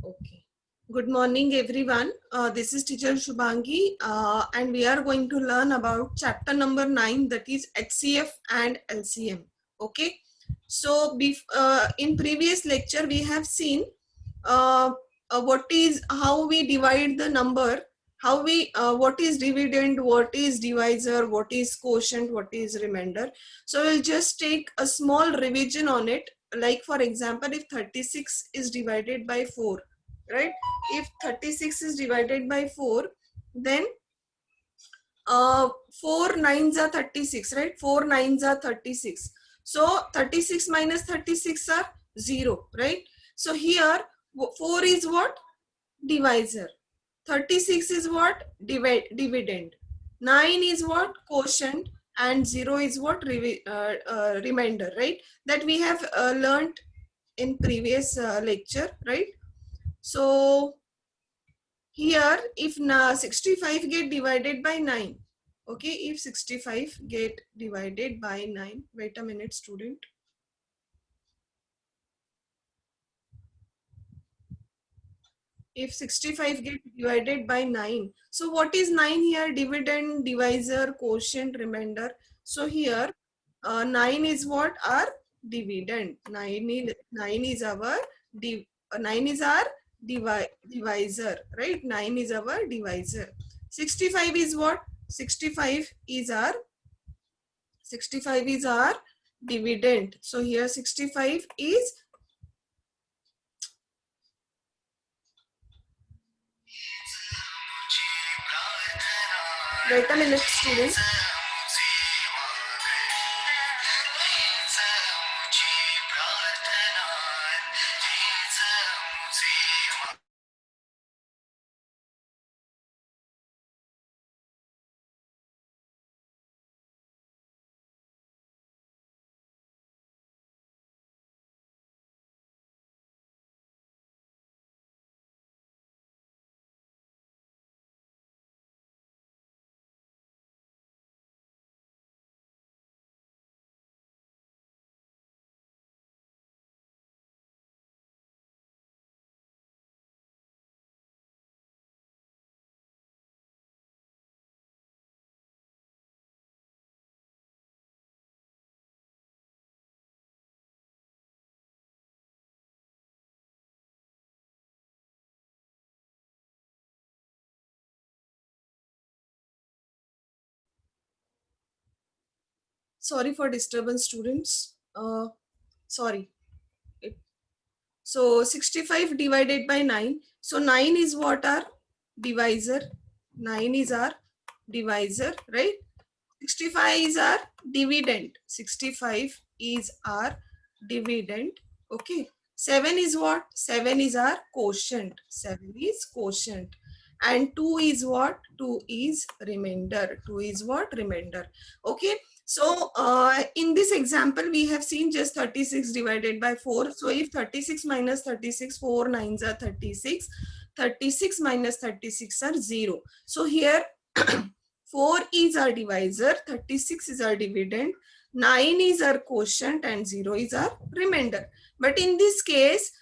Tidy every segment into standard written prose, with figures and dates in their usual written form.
Okay. Good morning, everyone. This is teacher Shubhangi, and we are going to learn about chapter number 9, that is HCF and LCM. Okay. So, in previous lecture, we have seen how we divide the number, what is dividend, what is divisor, what is quotient, what is remainder. So, we'll just take a small revision on it. Like for example, if 36 is divided by 4, right? If 36 is divided by 4, then 4 nines are 36, right? 4 nines are 36. So 36 minus 36 are 0, right? So here 4 is what? Divisor. 36 is what? Dividend. 9 is what? Quotient. And 0 is what? Remainder, right? That we have learned in previous lecture, right? So here if 65 get divided by 9, okay, if 65 get divided by 9, wait a minute student, if 65 get divided by 9, so what is 9 here? Dividend, divisor, quotient, remainder. So here 9 is what? Our dividend. 9 is our 9 is our divisor, right? 9 is our divisor. 65 is what? 65 is our dividend. So here 65 is, wait a minute student. Sorry for disturbance students. Sorry. So 65 divided by 9. So 9 is what? Our divisor. 9 is our divisor, right? 65 is our dividend. 65 is our dividend. Okay. 7 is what? 7 is our quotient. 7 is quotient. And 2 is what? 2 is remainder. 2 is what? Remainder. Okay. So in this example, we have seen just 36 divided by 4. So if 36 minus 36, 4 nines are 36. 36 minus 36 are 0. So here 4 is our divisor, 36 is our dividend, 9 is our quotient, and 0 is our remainder. But in this case,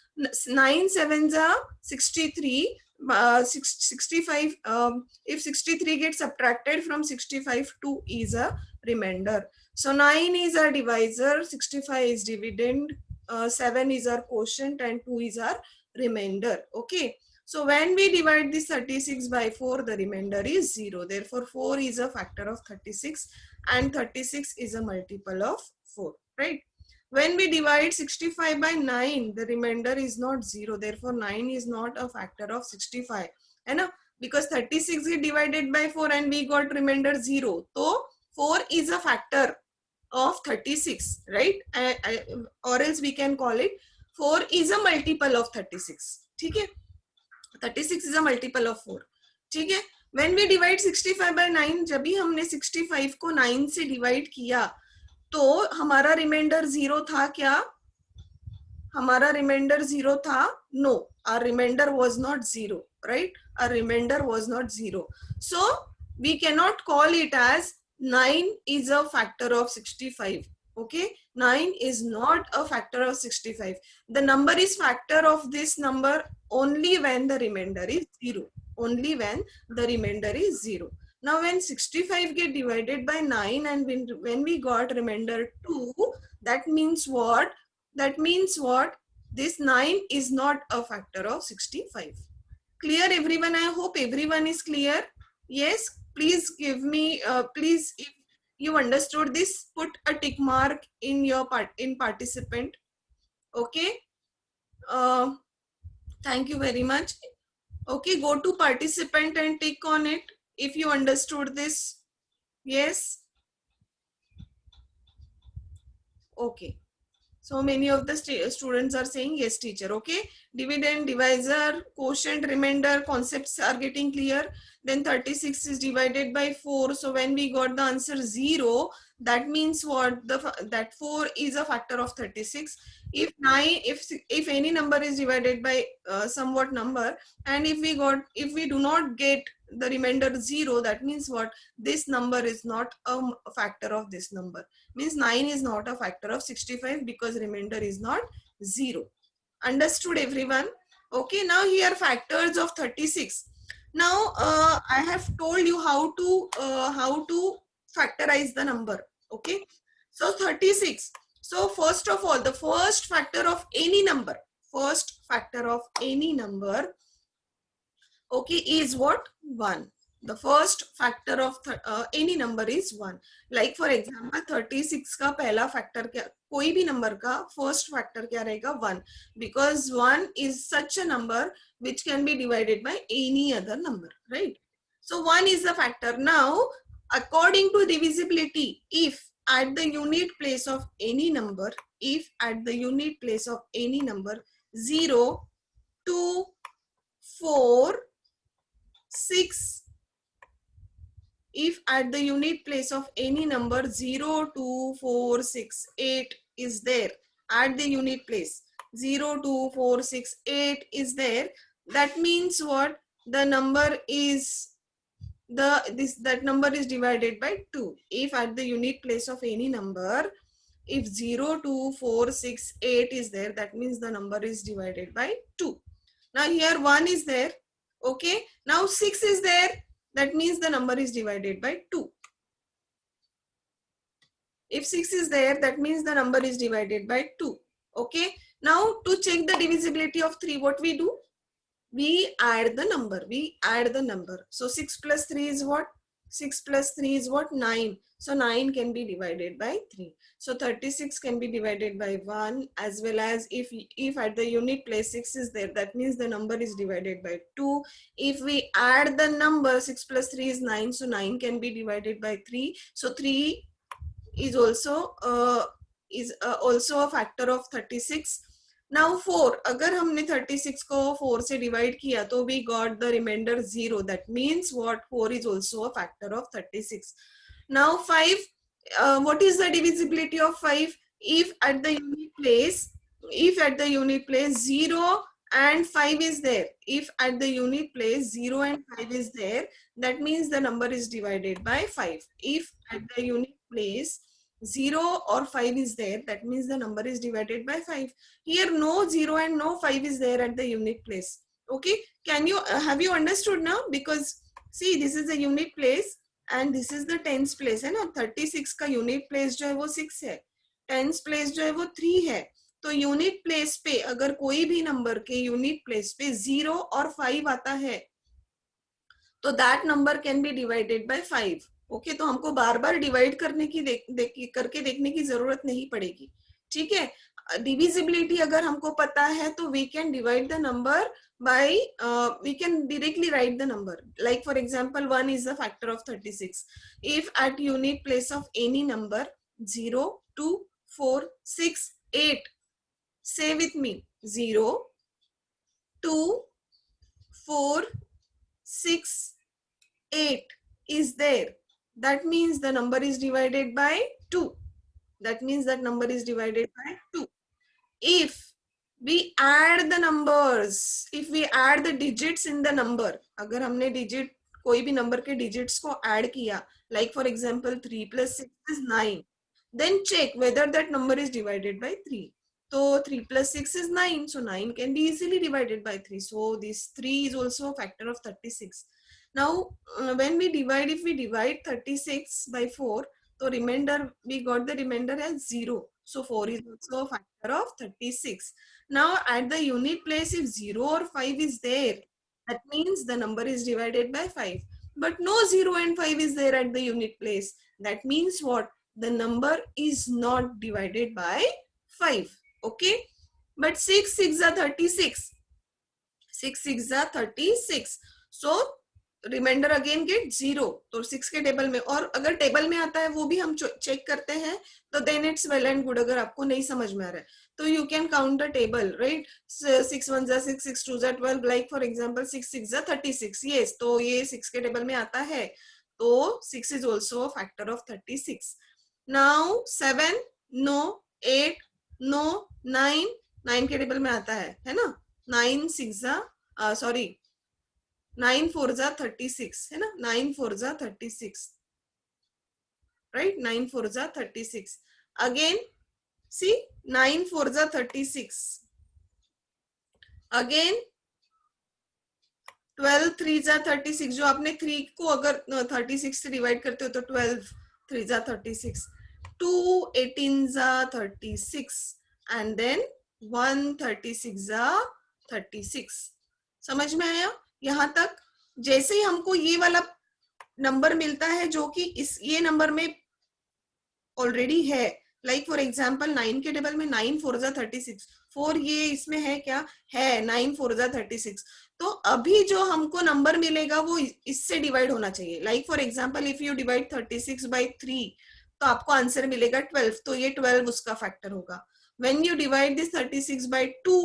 9 sevens are 63. 65, if 63 gets subtracted from 65, 2 is a remainder. So 9 is our divisor, 65 is dividend, 7 is our quotient, and 2 is our remainder. Okay. So when we divide this 36 by 4, the remainder is 0. Therefore, 4 is a factor of 36 and 36 is a multiple of 4, right? When we divide 65 by 9, the remainder is not 0. Therefore, 9 is not a factor of 65. And because 36 is divided by 4 and we got remainder 0. So, 4 is a factor of 36, right? Or else we can call it 4 is a multiple of 36. Okay? 36 is a multiple of 4. ठीक है? When we divide 65 by 9, जब भी हमने 65 को 9 से divide किया, तो हमारा remainder 0 था क्या? हमारा remainder 0 था? No, our remainder was not 0, right? Our remainder was not 0. So we cannot call it as 9 is a factor of 65. Okay, 9 is not a factor of 65. The number is factor of this number only when the remainder is 0. Only when the remainder is 0. Now when 65 get divided by 9 and when we got remainder 2, that means what? That means what? This 9 is not a factor of 65. Clear everyone? I hope everyone is clear. Yes, please give me, please, if you understood this, put a tick mark in your participant. Okay. Thank you very much. Okay, go to participant and tick on it if you understood this. Yes. Okay. So many of the students are saying yes, teacher. Okay. Dividend, divisor, quotient, remainder concepts are getting clear. Then 36 is divided by 4. So when we got the answer 0, that means what? That 4 is a factor of 36. If 9, if any number is divided by somewhat number, and if we do not get the remainder 0, that means what? This number is not a factor of this number. Means 9 is not a factor of 65 because remainder is not 0. Understood everyone? Okay, now here factors of 36. Now I have told you how to factorize the number. Okay, so 36. So first of all, the first factor of any number, okay, is what? 1. The first factor of any number is 1. Like for example 36 का पहला factor क्या, कोई भी number का first factor क्या रहेगा? 1. Because 1 is such a number which can be divided by any other number, right? So 1 is the factor. Now according to divisibility, if at the unit place of any number, 0, 2, 4, 6, if at the unit place of any number 0, 2, 4, 6, 8 is there, at the unit place 0, 2, 4, 6, 8 is there, that means what? The number is that number is divided by 2. If at the unit place of any number, if 0, 2, 4, 6, 8 is there, that means the number is divided by 2. Now here 1 is there. Okay, now 6 is there, that means the number is divided by 2. If 6 is there, that means the number is divided by 2. Okay, now to check the divisibility of 3, what we do? We add the number. So 6 plus 3 is what? 6 plus 3 is what? 9. So 9 can be divided by 3. So 36 can be divided by 1, as well as if at the unit place 6 is there, that means the number is divided by 2. If we add the number, 6 plus 3 is 9, so 9 can be divided by 3. So 3 is also a factor of 36. Now 4, अगर हमने 36 को 4 से divide किया तो we got the remainder 0. That means what? 4 is also a factor of 36. Now 5, what is the divisibility of 5? If at the unit place 0 and 5 is there, if at the unit place 0 and 5 is there, that means the number is divided by 5. If at the unit place 0 or 5 is there, that means the number is divided by 5. Here no 0 and no 5 is there at the unit place. Okay, can you have you understood now? Because see, this is the unit place and this is the tens place है ना. 36 का unit place जो है वो 6 है, tens place जो है वो 3 है. तो unit place पे अगर कोई भी number के unit place पे 0 और 5 आता है, तो that number can be divided by 5. Okay, तो हमको बार बार डिवाइड करने की करके देखने की जरूरत नहीं पड़ेगी. ठीक है, डिविजिबिलिटी अगर हमको पता है तो we can divide the number by we can directly write the number. Like for example 1 is the factor of 36. If at unit place of any number 0, 2, 4, 6, 8, say with me, 0, 2, 4, 6, 8 is there, that means the number is divided by 2. That means that number is divided by 2. If we add the numbers, if we add the digits in the number, अगर हमने digit कोई भी number के digits को add किया, like for example 3 plus 6 is 9, then check whether that number is divided by 3. So 3 plus 6 is 9, so 9 can be easily divided by 3. So this 3 is also a factor of 36. Now when we divide, if we divide 36 by 4, so remainder, we got the remainder as 0. So 4 is also a factor of 36. Now at the unit place, if 0 or 5 is there, that means the number is divided by 5. But no 0 and 5 is there at the unit place. That means what? The number is not divided by 5. Okay. But 6 6 are 36. 6 6 are 36. So remainder again get 0. तो 6 के table में, और अगर table में आता है वो भी हम चेक करते हैं, तो then it's well and good. अगर आपको नहीं समझ में आ रहा है तो you can count the table, right. 6 1 जा 6, 6 2 जा 12, लाइक फॉर एग्जांपल 6 6 जा 36. यस, तो ये 6 के टेबल में आता है, तो 6 is also a factor of 36. Now 7 no, 8 no, 9 के टेबल में आता है ना. 9 6 जा सॉरी 9 4 जा 36 है ना. 9 4 जा 36, राइट. 9 4 जा 36. अगेन सी 9 4 जा 36. अगेन 12 3 जा 36. जो आपने 3 को अगर 36 से डिवाइड करते हो तो 12 3 जा 36. 2 18 जा 36 एंड देन 1 36 जा 36. समझ में आया यहाँ तक? जैसे ही हमको ये वाला नंबर मिलता है जो कि इस ये नंबर में ऑलरेडी है, लाइक फॉर एग्जांपल 9 के टेबल में 9 4 जा 36, 4 ये इसमें है क्या है, 9 4 जा 36. तो अभी जो हमको नंबर मिलेगा वो इससे डिवाइड होना चाहिए. Like for example if you divide 36 by 3 तो आपको आंसर मिलेगा 12. तो ये 12 उसका फैक्टर होगा. When you divide this 36 by 2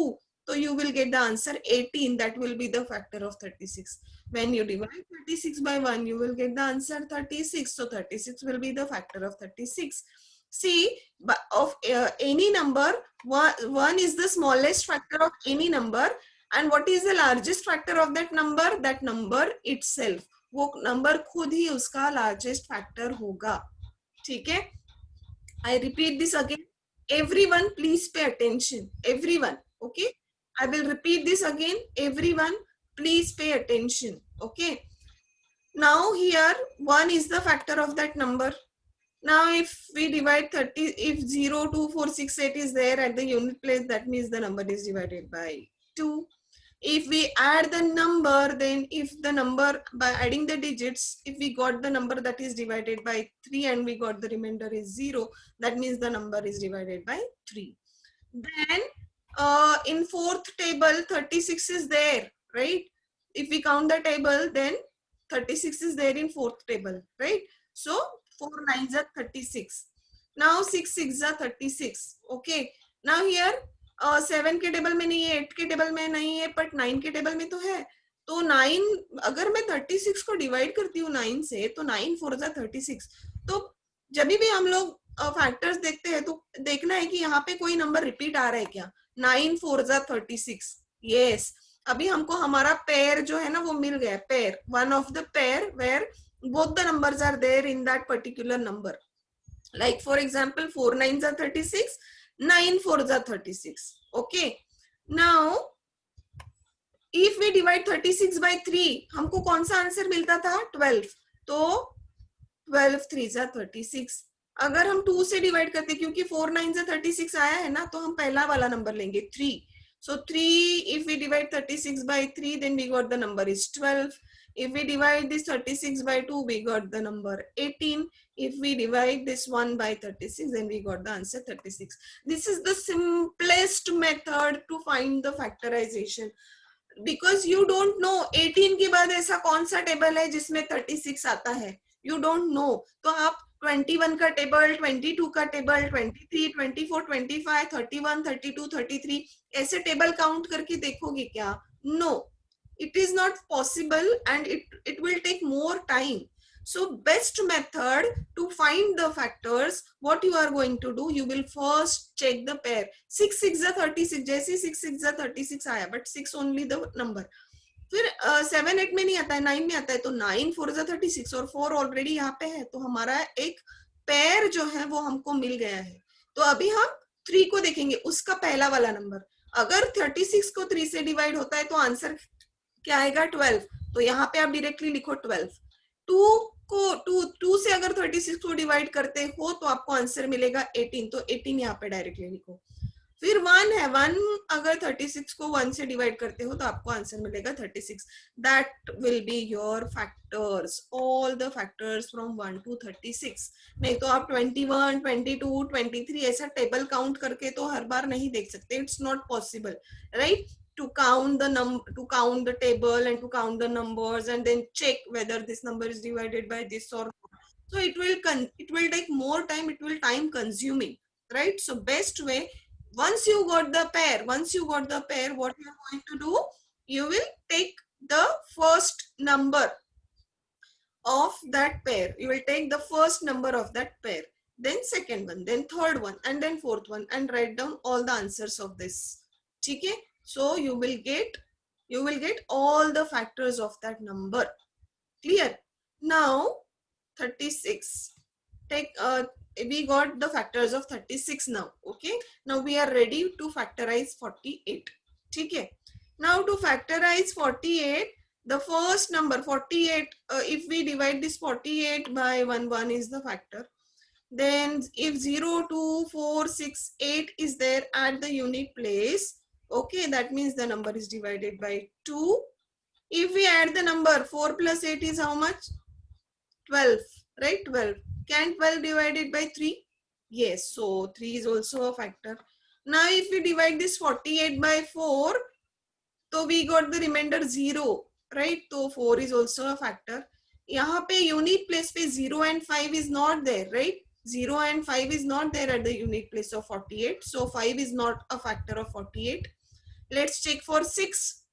so you will get the answer 18. That will be the factor of 36. When you divide 36 by 1, you will get the answer 36. So 36 will be the factor of 36. See, of any number, 1 is the smallest factor of any number. And what is the largest factor of that number? That number itself. वो number खुद ही उसका largest factor होगा. ठीक है? I repeat this again. Everyone, please pay attention. Everyone, okay? I will repeat this again. Everyone, please pay attention. Okay. Now here 1 is the factor of that number. Now if we divide 30, if 0 2 4 6 8 is there at the unit place, that means the number is divided by 2. If we add the number, then if the number, by adding the digits, if we got the number that is divided by 3 and we got the remainder is 0, that means the number is divided by 3. Then in fourth table 36 is there, right? If we count the table, then 36 is there in fourth table, right? So 4 9s are 36. Now 6 6s are 36. Okay. Now here 7 के table में नहीं है, 8 के table में नहीं है, but 9 के table में तो है. तो 9 अगर मैं 36 को डिवाइड करती हूँ 9 से, तो 9 4 जा 36. तो जब भी हम लोग फैक्टर्स देखते हैं तो देखना है कि यहाँ पे कोई नंबर रिपीट आ रहा है क्या. 9 4 जा 36. यस, अभी हमको हमारा पेयर जो है ना वो मिल गया. Pair, one of the pair where both the numbers are there in that particular number. Like for example 4 9s are 36, 9 4s are 36. Okay. Now if we divide 36 by 3, हमको कौन सा आंसर मिलता था? 12. तो 12 3s are 36. अगर हम 2 से divide करते, क्योंकि 4 9s are 36 आया है ना, तो हम पहला वाला नंबर लेंगे 3. So 3, if we divide 36 by 3, then we got the number is 12. If we divide this 36 by 2, we got the number 18. If we divide this 1 by 36, then we got the answer 36. This is the simplest method to find the factorization. Because you don't know 18 के बाद ऐसा कौन सा table है जिसमें 36 आता है. You don't know. तो आप 21 का टेबल, 22 का टेबल, 23, 24, 25, 31, 32, 33 ऐसे टेबल काउंट करके देखोगे क्या? No. It is not possible and it will take more time. So best method to find the factors, what you are going to do, you will first check the pair. 6 6 are 36, जैसे 6 6 are 36 आया, but 6 only the number. फिर 7 8 में नहीं आता है, 9 में आता है. तो 9 4 जा 36 और 4 ऑलरेडी यहाँ पे है, तो हमारा एक पेयर जो है वो हमको मिल गया है। तो अभी हम 3 को देखेंगे, उसका पहला वाला नंबर। अगर 36 को 3 से डिवाइड होता है तो आंसर क्या आएगा? 12। तो यहाँ पे आप डायरेक्टली लिखो 12। 2 से अगर 36 को डिवाइड करते हो तो आपको आंसर मिलेगा 18। तो 18 यहाँ पे डायरेक्टली लिखो। फिर 1 है, 1 अगर 36 को 1 से डिवाइड करते हो तो आपको आंसर मिलेगा 36। That will be your factors, all the factors from 1 to 36। नहीं तो आप 21, 22, 23 ऐसा टेबल काउंट करके तो हर बार नहीं देख सकते, it's not possible, right? To count the table and to count the numbers and then check whether this number is divided by this or not. So it will take more time, it will time consuming, right? So best way, once you got the pair, what you are going to do, you will take the first number of that pair. You will take the first number of that pair, then second one, then third one, and then fourth one, and write down all the answers of this. Okay? So you will get all the factors of that number. Clear? Now 36. We got the factors of 36 now. Okay? Now we are ready to factorize 48. Okay? Now to factorize 48, the first number 48, if we divide this 48 by 1 is the factor. Then if 0, 2, 4, 6, 8 is there at the unit place, okay, that means the number is divided by 2. If we add the number 4 plus 8 is how much? 12, right? 12. Can 12 divided by 3? Yes, so 3 is also a factor. Now if we divide this 48 by 4, so we got the remainder 0, right? So 4 is also a factor. यहाँ पे unit place पे 0 and 5 is not there, right? 0 and 5 is not there at the unit place of 48. So 5 is not a factor of 48. Let's check for 6.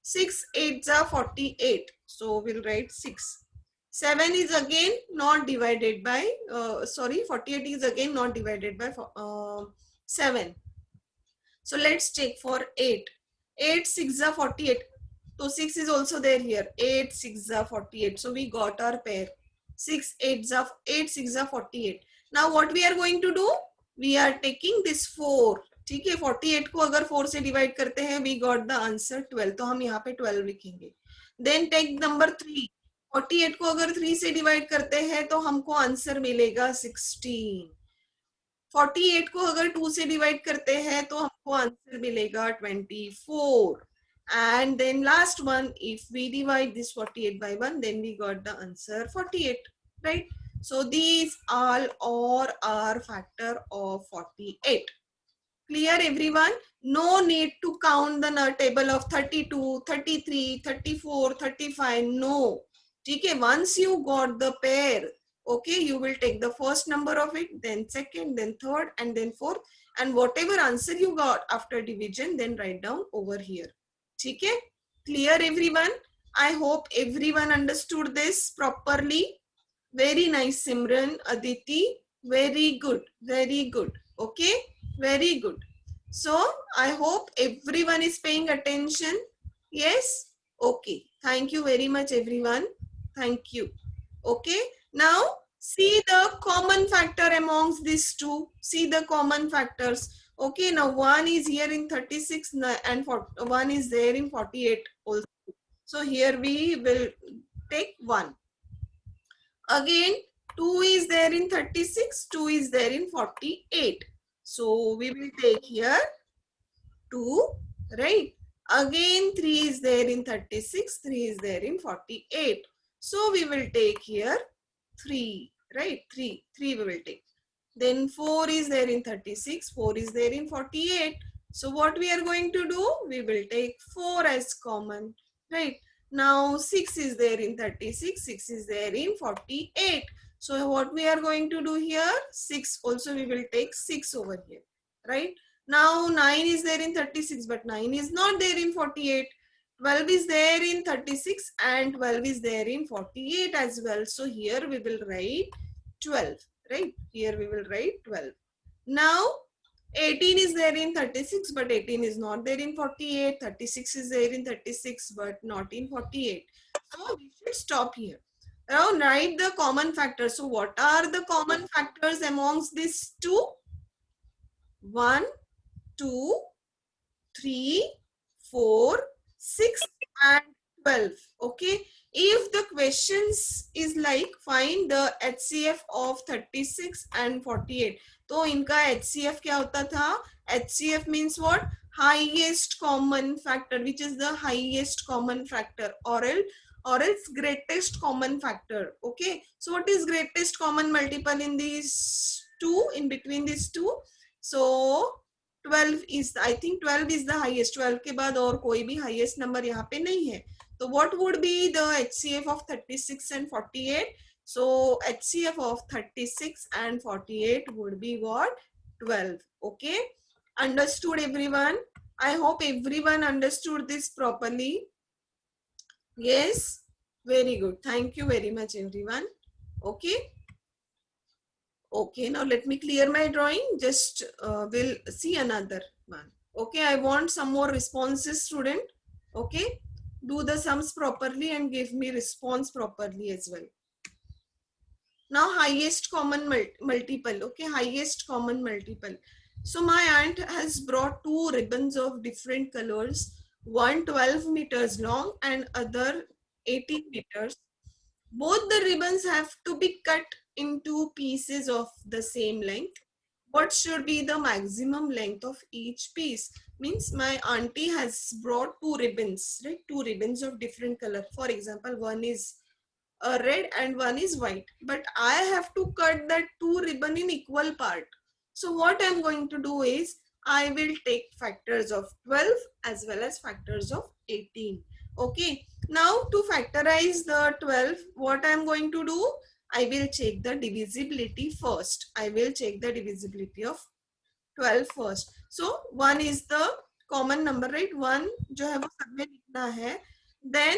6 8s are 48. So we'll write 6. 7 is again not divided by, 48 is again not divided by 7. So let's check for 8. 8 6 are 48. So 6 is also there here. 8 6 are 48. So we got our pair. 6 6 are 48. Now what we are going to do? We are taking this 4. ठीक है, 48 को अगर 4 से divide करते हैं, we got the answer 12. तो हम यहाँ पे 12 लिखेंगे. Then take number 3. 48 को अगर 3 से डिवाइड करते हैं तो हमको आंसर मिलेगा 16. 48 को अगर 2 से डिवाइड करते हैं तो हमको आंसर मिलेगा 24. And then last one, if we divide this 48 by 1, then we got the answer 48, right? So these all are our factor of 48. Clear everyone? No need to count the table of 32, 33, 34, 35. No. Okay, once you got the pair, okay, you will take the first number of it, then second, then third, and then fourth. And whatever answer you got after division, then write down over here. Okay? Clear everyone? I hope everyone understood this properly. Very nice, Simran, Aditi. Very good. Very good. Okay? Very good. So I hope everyone is paying attention. Yes? Okay. Thank you very much, everyone. Thank you. Okay. Now see the common factor amongst these two. See the common factors. Okay. Now 1 is here in 36 and 1 is there in 48 also. So here we will take 1. Again 2 is there in 36, 2 is there in 48. So we will take here 2, right? Again 3 is there in 36, 3 is there in 48. So we will take here 3, right? 3 we will take. Then 4 is there in 36, 4 is there in 48. So what we are going to do? We will take 4 as common, right? Now 6 is there in 36, 6 is there in 48. So what we are going to do here? 6 also we will take 6 over here, right? Now 9 is there in 36, but 9 is not there in 48. 12 is there in 36 and 12 is there in 48 as well. So here we will write 12, right? Here we will write 12. Now 18 is there in 36, but 18 is not there in 48. 36 is there in 36, but not in 48. So we should stop here, Now write the common factors. So what are the common factors amongst these two? 1, 2, 3, 4, 6 and 12. Okay. If the questions is like find the HCF of 36 and 48, तो इनका HCF क्या होता था? HCF means what? Highest common factor, which is the highest common factor, or else greatest common factor. Okay. So what is greatest common multiple in these two, in between these two? So 12 is, I think 12 is the highest. 12 के बाद और कोई भी highest number यहाँ पे नहीं है. So what would be the HCF of 36 and 48? So HCF of 36 and 48 would be what? 12. Okay. Understood everyone? I hope everyone understood this properly. Yes. Very good. Thank you very much everyone. Okay. Okay, now let me clear my drawing. Just we'll see another one. Okay, I want some more responses, student. Okay, do the sums properly and give me response properly as well. Now highest common multiple. Okay, highest common multiple. So my aunt has brought two ribbons of different colors, one 12 meters long and other 18 meters. Both the ribbons have to be cut into pieces of the same length. What should be the maximum length of each piece? Means my auntie has brought two ribbons, right? Two ribbons of different color. For example, one is red and one is white. But I have to cut that two ribbon in equal part. So what I'm going to do is I will take factors of 12 as well as factors of 18. Okay. Now to factorize the 12, what I'm going to do? I will check the divisibility first. I will check the divisibility of 12 first. So 1 is the common number, right? 1 जो है वो सब में लिखना है. Then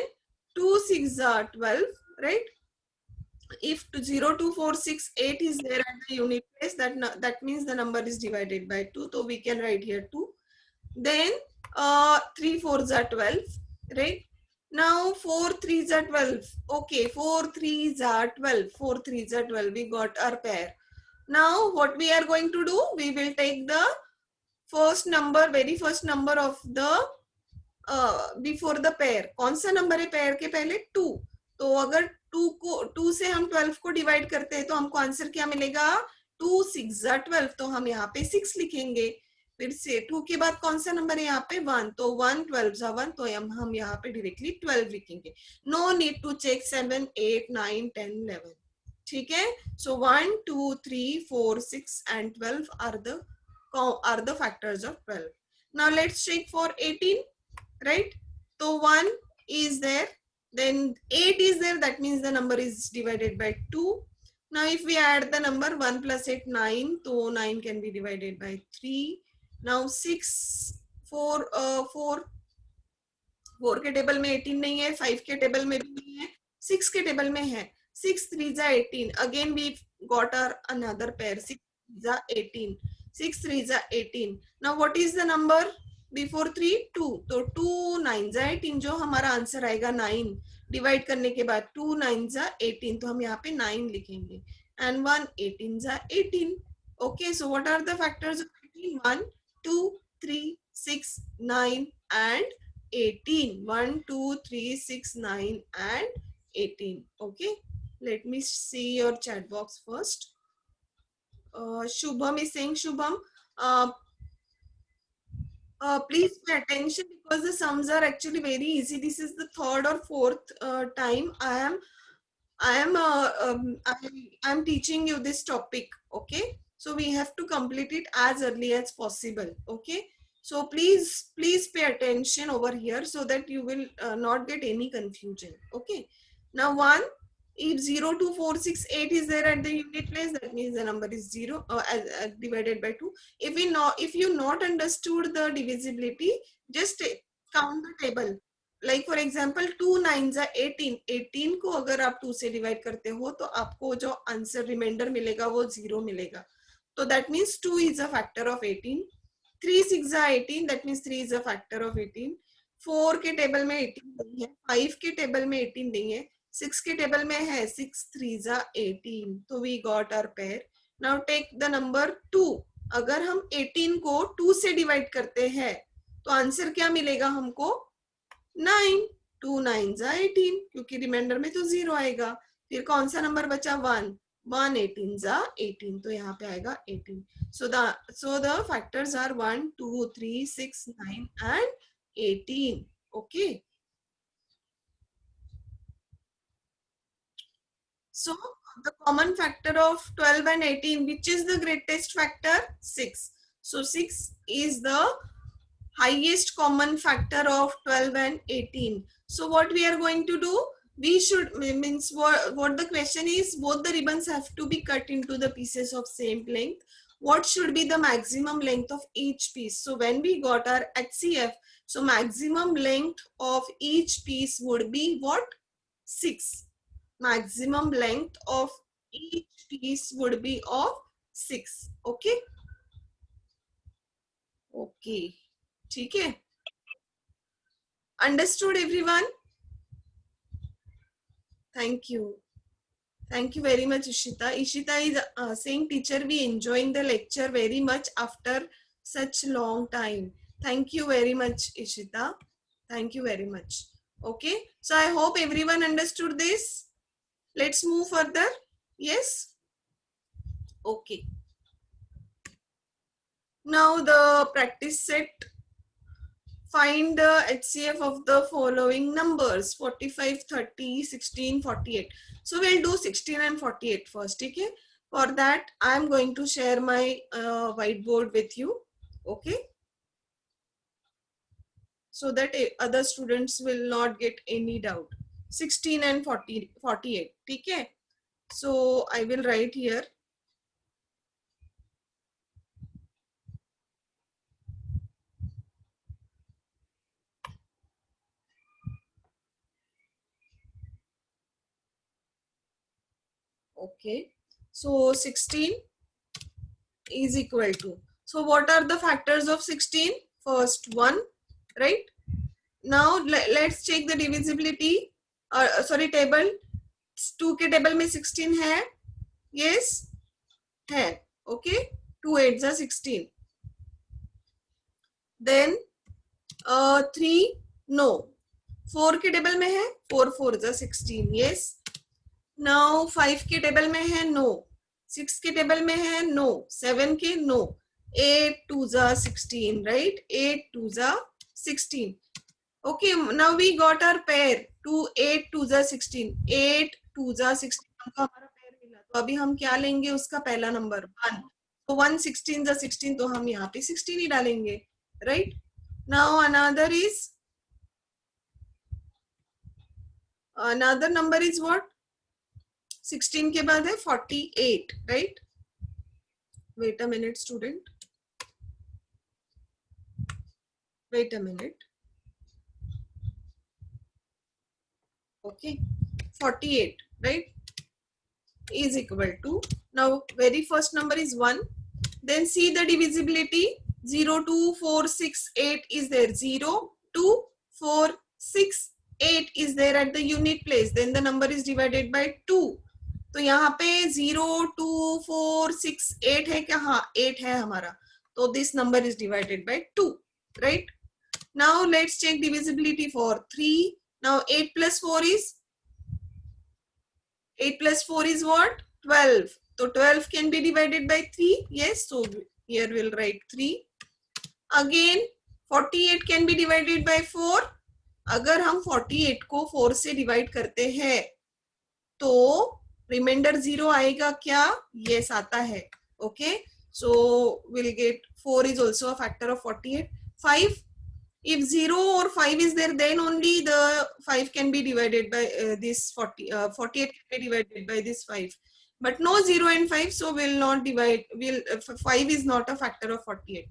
2 6 are 12, right? If 0, 2, 4, 6, 8 is there at the unit place, that means the number is divided by 2. So we can write here 2. Then 3 4s are 12, right? Now 4 3s are 12. Okay, 4 3s are 12. 4 3s are 12. We got our pair. Now what we are going to do? We will take the first number, very first number of the before the pair. कौन सा number है pair के पहले? 2. तो अगर 2 से हम 12 को डिवाइड करते हैं तो हमको आंसर क्या मिलेगा? 2 6 12. तो हम यहाँ पे 6 लिखेंगे. फिर से 2 के बाद कौन सा नंबर है यहाँ पे? 1. तो 1 12 1. तो हम यहाँ पे डायरेक्टली 12 लिखेंगे. No need to check 7 8 9 10 11. ठीक है. So 1 2 3 4 6 and 12 are the factors of 12. Now let's check for 18. Right? So 1 is there, then 8 is there, that means the number is divided by 2. Now if we add the number 1 plus 8, 9, so 9 can be divided by 3. Now 6, 4, 4 के table में 18 नहीं है, 5 के table में भी नहीं है, 6 के टेबल में है. 6 3 जा 18. Again we got our another pair. 6 जा 18. 6 3 जा 18. Now what is the number before 3? 2. तो 2 9 जा 18. जो हमारा आंसर आएगा 9 डिवाइड करने के बाद 2 9 जा 18. तो हम यहाँ पे 9 लिखेंगे. And 1 18 जा 18. Okay, so what are the factors of 18? 1 2 3 6 9 and 18. 1 2 3 6 9 and 18. Okay, let me see your chat box first. Shubham is saying, Shubham, please pay attention because the sums are actually very easy. This is the third or fourth time I am teaching you this topic. Okay, so we have to complete it as early as possible. Okay, so please pay attention over here so that you will not get any confusion. Okay, now 1, if 0 2 4 6 8 is there at the unit place, that means the number is 0 divided by 2. If you not understood the divisibility, just count the table. Like for example 2 9 जा 18. 18 को अगर आप 2 से divide करते हो तो आपको जो आंसर रिमाइंडर मिलेगा वो 0 मिलेगा. तो that means 2 is a factor of 18. 3 6 जा 18. that means 3 is a factor of 18. 4 के टेबल में 18 नहीं है, 5 के टेबल में 18 नहीं है, 6 के टेबल में है 6 3 जा 18, तो we got our pair. Now take the number 2. अगर हम 18 को 2 से डिवाइड करते हैं तो आंसर क्या मिलेगा हमको? 9. 2 9 जा 18, क्योंकि रिमाइंडर में तो 0 आएगा. फिर कौन सा नंबर बचा? 1. 1 18 जा 18, तो यहाँ पे आएगा 18. So the factors are 1 2 3 6 9 and 18. Okay. So the common factor of 12 and 18, which is the greatest factor? 6. So 6 is the highest common factor of 12 and 18. So what we are going to do? We should, means what the question is, both the ribbons have to be cut into the pieces of same length. What should be the maximum length of each piece? So when we got our HCF, so maximum length of each piece would be what? 6. Maximum length of each piece would be of 6. Okay. Okay. ठीक है. Understood everyone? Thank you. Thank you very much, Ishita. Ishita is saying, teacher, we enjoying the lecture very much after such long time. Thank you very much, Ishita. Thank you very much. Okay. So I hope everyone understood this. Let's move further. Yes. Okay. Now the practice set. Find the HCF of the following numbers: 45, 30, 16, 48. So we'll do 16 and 48 first. Okay. For that, I'm going to share my whiteboard with you. Okay. So that other students will not get any doubt. 16 and 48. Okay. So I will write here. Okay. So 16 is equal to. So what are the factors of 16? First 1, right? Now let's check the divisibility. Sorry, table. 2 के table में 16 है. Yes, है. Okay. 2 8 जा 16. Then 3 no. 4 के table में है. 4 4 जा 16. Yes. Now 5 के टेबल में है. No. 6 के टेबल में है. No. 7 के no. 8 2 जा 16. Right. 8 2 जा 16. Okay, now we got our pair. 2 8 2 जा 16. 8 2 जा 16 हमको हमारा पेयर मिला. तो अभी हम क्या लेंगे? उसका पहला नंबर 1. तो 1 16 जा 16, तो हम यहाँ पे 16 ही डालेंगे. Right? Now another number is what? 16 के बाद है 48. Right? Wait a minute, student. Wait a minute. Okay, 48, right, is equal to, now very first number is 1. Then see the divisibility. 0 2 4 6 8 is there. 0 2 4 6 8 is there at the unit place. Then the number is divided by 2. तो यहाँ पे 0 2 4 6 8 है क्या? हाँ, 8 है हमारा. तो this number is divided by 2, right? Now let's check divisibility for 3. Now 8 plus 4 is? 8 plus 4 is what? 12. So 12 can be divided by 3. Yes. So here we'll write 3. Again 48 can be divided by 4. अगर हम 48 को 4 से divide करते हैं तो reminder 0 आएगा क्या? Yes, आता है. Okay. So we'll get 4 is also a factor of 48. 5. If 0 or 5 is there, then only the 5 can be divided by this 48 can be divided by this 5. But no 0 and 5, so we'll not divide. 5 is not a factor of 48.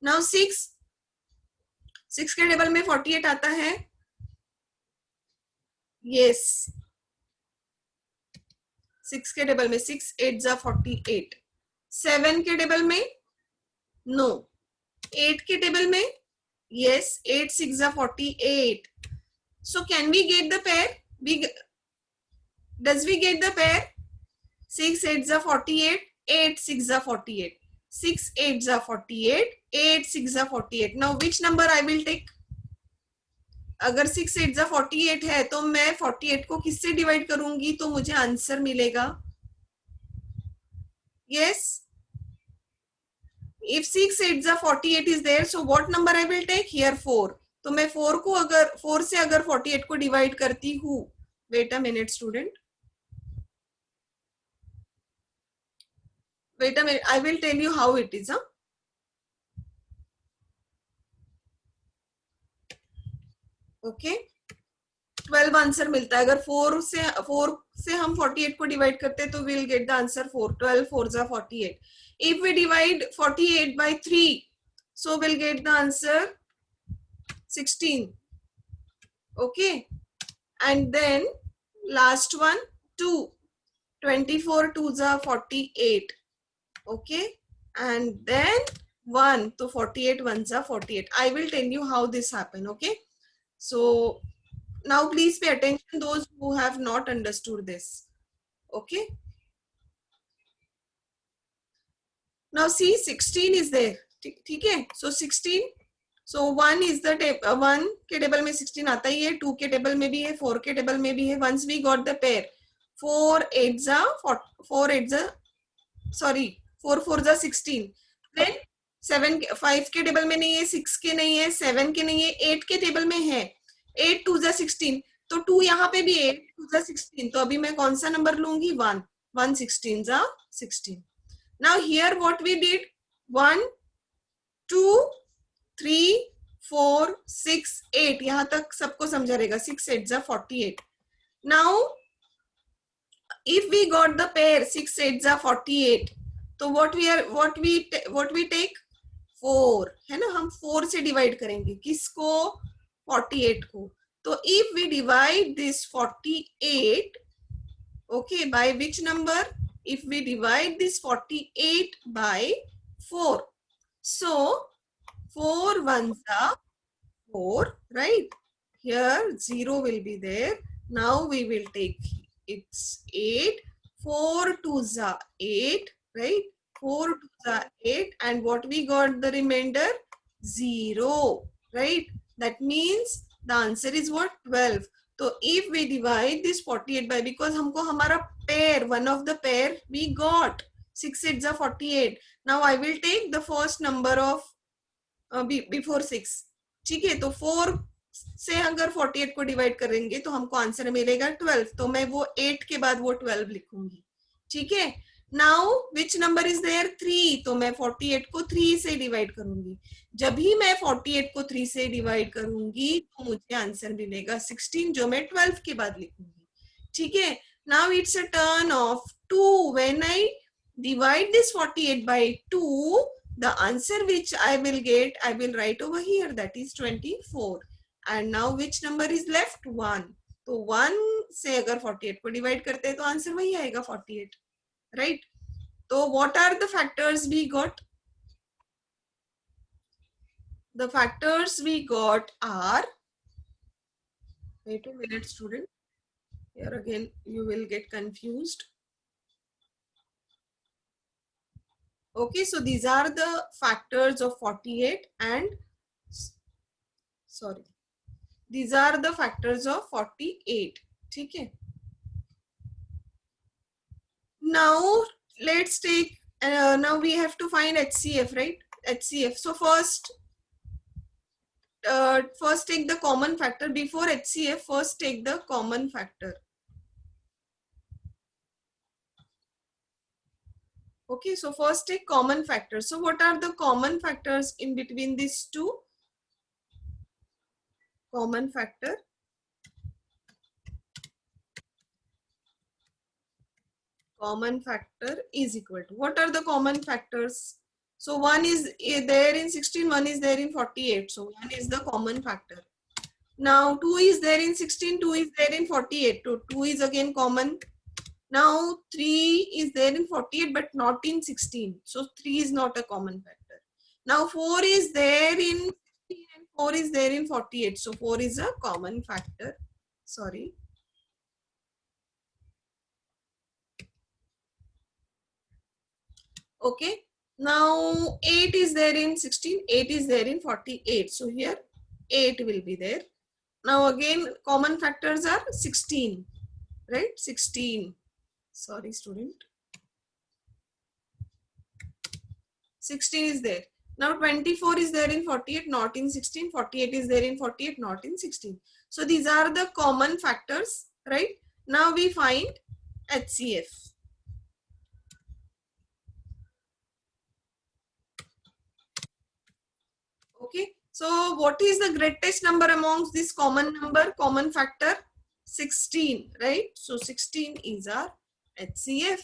Now 6. 6 के table में 48 आता है. Yes. 6 के table में 6 8 जा 48. 7 के table में no. 8 के टेबल में yes. 8 6 जा 48. So can we get the pair? Does we get the pair? 6 8s are 48, 8 6s are 48. 6 8s are 48, 8 6s are 48. Now which number I will take? अगर 6 8s are 48 है तो मैं 48 को किससे डिवाइड करूंगी तो मुझे आंसर मिलेगा? Yes. If 6 8s are 48 is there, so what number I will take? Here 4. तो मैं 4 को अगर 4 से अगर 48 को डिवाइड करती हूँ, wait a minute student, wait a minute, I will tell you how it is. Okay, 12 answer मिलता है. अगर 4 से हम 48 को डिवाइड करते हैं तो we'll get the answer 4. 12 4s are 48. If we divide 48 by 3, so we'll get the answer 16. Okay, and then last one 2. 24 2s are 48. Okay, and then 1, so 48 1s are 48. I will tell you how this happened. Okay, so now please pay attention those who have not understood this. Okay, now see 16 is there. ठीक है, so 16, so 1 is the table, 1 के table में 16 आता ही है, 2 के table में भी है, 4 के टेबल में भी है. Once we got the pair, 4 8s are 4 8s are sorry 4 4s are 16. Then 7 5 के टेबल में नहीं है, 6 के नहीं है, 7 के नहीं है, 8 के टेबल में है. 8 2s are 16, तो 2 यहाँ पे भी 8 2s are 16, तो अभी मैं कौन सा नंबर लूंगी? 1. 1 16s are 16. Now here what we did, 1 2 3 4 6 8, यहाँ तक सबको समझा रहेगा. 6 8s are 48. Now if we got the pair 6 8s are 48, तो what we take? 4 है ना, हम 4 से डिवाइड करेंगे किसको? 48 को. तो if we divide this 48, okay, by which number? If we divide this 48 by 4, so 4 1s are 4, right? Here 0 will be there. Now we will take it's 8. 4 2s are 8, right? 4 2s are 8, and what we got the remainder? 0, right? That means the answer is what? 12. So if we divide this 48 by, because हमको हमारा pair, one of the pair we got, 6 8s are 48. Now I will take the first number of before 6. ठीक है, तो 4 से अगर 48 को divide करेंगे तो हमको आंसर मिलेगा 12. तो मैं वो 8 के बाद वो 12 लिखूंगी. ठीक है, now which number is there? 3. तो मैं 48 को 3 से डिवाइड करूंगी. जब ही मैं 48 को 3 से डिवाइड करूंगी तो मुझे आंसर मिलेगा 16, जो मैं 12 के बाद लिखूंगी. ठीक है, now it's a turn off 2. When I divide this 48 by 2, the answer which I will get, I will write over here, that is 24. And now which number is left? 1. तो 1 से अगर 48 को डिवाइड करते हैं तो आंसर वही आएगा 48, right? तो what are the factors we got? The factors we got are, wait a minute student, here again you will get confused. Okay, so these are the factors of 48 and sorry, these are the factors of 48. ठीक है, now let's take now we have to find HCF, right? HCF. So first take the common factor. Before HCF, first take the common factor. Okay, so first take common factors. So what are the common factors in between these two? Common factor. Common factor is equal to, what are the common factors? So 1 is there in 16, 1 is there in 48. So 1 is the common factor. Now 2 is there in 16, 2 is there in 48. So 2 is again common. Now 3 is there in 48 but not in 16. So 3 is not a common factor. Now 4 is there in 16 and 4 is there in 48. So 4 is a common factor. Sorry. Okay. Now 8 is there in 16, 8 is there in 48. So here 8 will be there. Now again common factors are 16, right? 16. Sorry student. 16 is there. Now 24 is there in 48, not in 16. 48 is there in 48, not in 16. So these are the common factors, right? Now we find HCF. Okay. So what is the greatest number amongst this common factor? 16, right? So 16 is our HCF.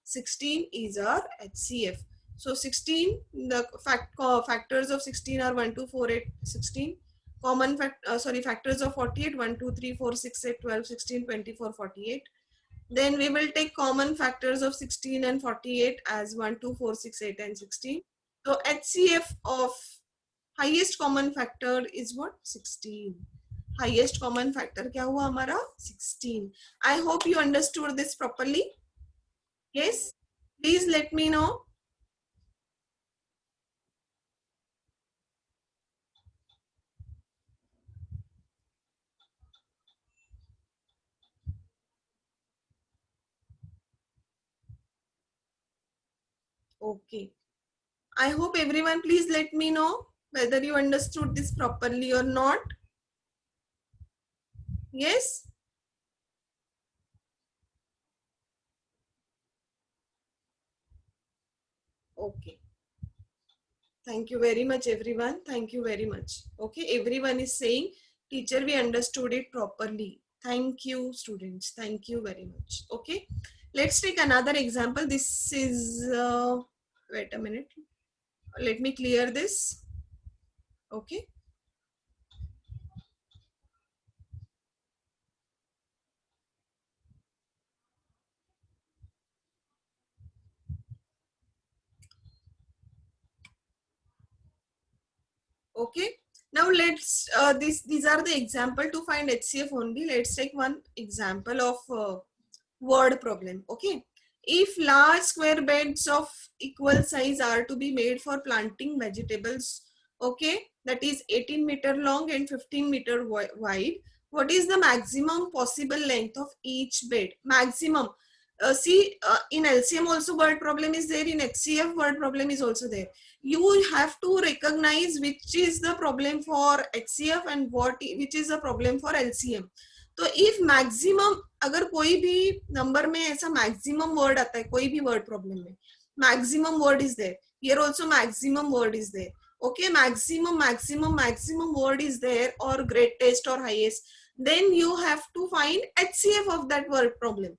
16 is our HCF. So 16, the factors of 16 are 1, 2, 4, 8, 16. Factors of 48, 1, 2, 3, 4, 6, 8, 12, 16, 24, 48. Then we will take common factors of 16 and 48 as 1, 2, 4, 6, 8 and 16. So HCF of highest common factor is what? 16. Highest common factor क्या हुआ हमारा? 16. I hope you understood this properly. Yes? Please let me know. Okay. I hope everyone please let me know whether you understood this properly or not. Yes? Okay. Thank you very much, everyone. Thank you very much. Okay, everyone is saying, teacher, we understood it properly. Thank you, students. Thank you very much. Okay, let's take another example. This is, wait a minute. Let me clear this. Okay. Okay. Now let's, these are the example to find HCF only. Let's take one example of word problem. Okay. If large square beds of equal size are to be made for planting vegetables, okay, that is 18-meter long and 15-meter wide, what is the maximum possible length of each bed? Maximum. In LCM also word problem is there, in HCF word problem is also there. You have to recognize which is the problem for HCF and which is the problem for LCM. तो if maximum, अगर कोई भी number में ऐसा maximum word आता है कोई भी वर्ड प्रॉब्लम में, maximum word is there, here also maximum word is there. Okay, maximum word is there or greatest or highest, then you have to find HCF of that word problem.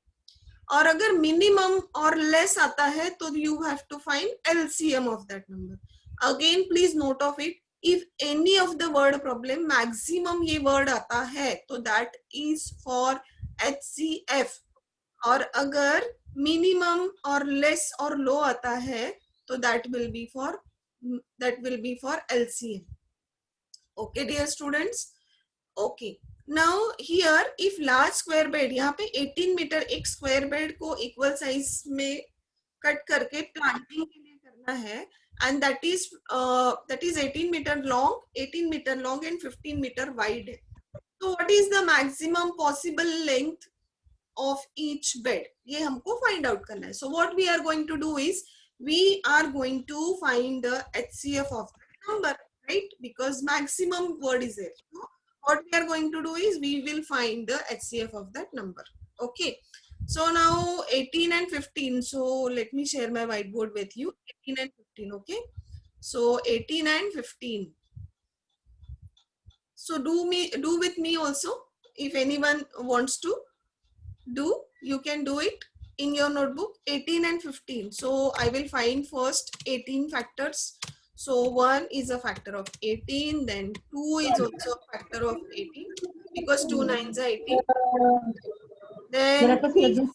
और अगर minimum और less आता है तो you have to find LCM of that number. Again please note of it, if any of the word problem maximum ये word आता है तो that is for HCF, और अगर minimum और less और low आता है तो that will be for LCM. Okay dear students. Okay. Now here if large square bed, यहाँ पे 18 मीटर एक स्क्वायर बेड को इक्वल साइज में कट करके प्लांटिंग के लिए करना है, and that is 18 meter long, 18 meter long and 15 meter wide. So what is the maximum possible length of each bed? ये हमको find out करना है. So what we are going to do is we are going to find the HCF of the number, right? Because maximum word is there. So what we are going to do is we will find the HCF of that number. Okay. So now 18 and 15. So let me share my whiteboard with you. 18 and 15. Okay. So 18 and 15. So do with me also. If anyone wants to do, you can do it in your notebook. 18 and 15. So I will find first 18 factors. So 1 is a factor of 18, then 2 is also a factor of 18 because 2 nines are 18. Then 3, 6,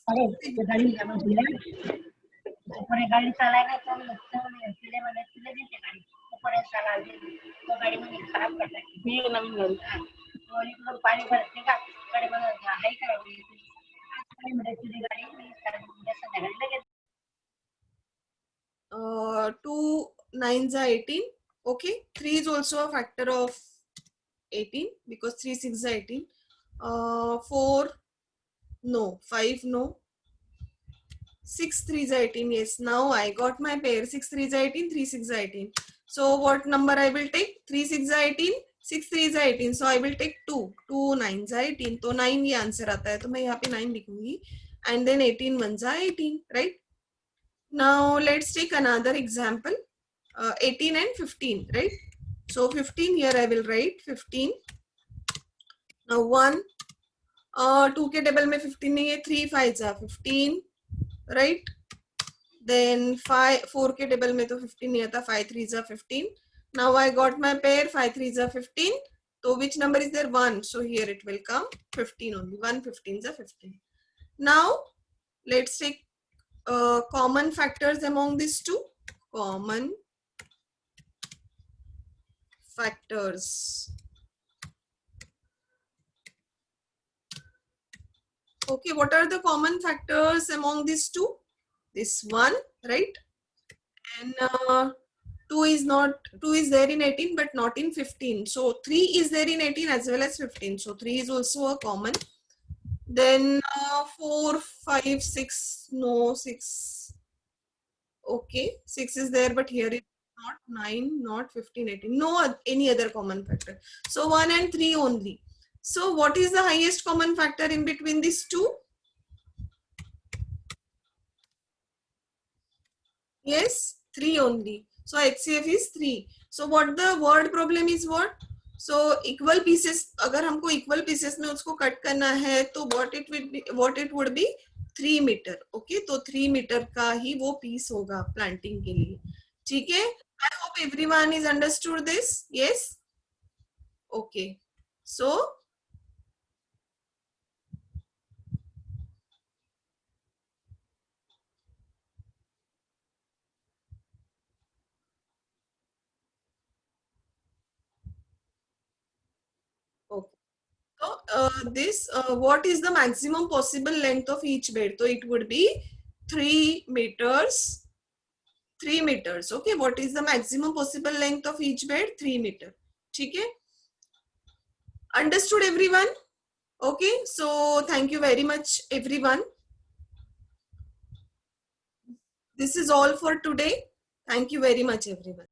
2 9s are 18. Okay, 3 is also a factor of 18 because 3 6 are 18. 4 no, 5 no, 6 3 is 18. Yes, now I got my pair. 6 3 is 18, 3 6 is 18. So what number I will take? 3 6 is 18, 6 3 is 18. So I will take 2. 2 9 is 18. तो 9 ये answer आता है, तो मैं यहाँ पे 9 लिखूंगी. And then 18 1s are 18, right? Now let's take another example. 18 and 15, right? So 15 here I will write 15. Now 1, 2 के टेबल में 15 नहीं है, 3 5s are 15, right? Then 5 4 के टेबल में तो 15 नहीं आता, 5 3s are 15. Now I got my pair, 5 3s are 15. So which number is there? 1. So here it will come 15 only. 1 15s are 15. Now let's take common factors among these two. Common factors. Okay, what are the common factors among these two? This one, right? And 2 is there in 18 but not in 15. So 3 is there in 18 as well as 15. So 3 is also a common. Then 4 5 6 no, 6. Okay, 6 is there but here it's not, 9 not, 15 18, no any other common factor. So 1 and 3 only. So what is the highest common factor in between these two? Yes, 3 only. So HCF is 3. So what the word problem is what? So equal pieces, अगर हमको equal pieces में उसको cut करना है तो what it would be 3 meter. Okay, तो 3 meter का ही वो piece होगा planting के लिए. ठीक है? I hope everyone is understood this. Yes. Okay. So okay. So what is the maximum possible length of each bed? So it would be 3 meters. 3 meters. Okay, what is the maximum possible length of each bed? 3 meter. ठीक है? Understood everyone? Okay, so thank you very much everyone. This is all for today. Thank you very much everyone.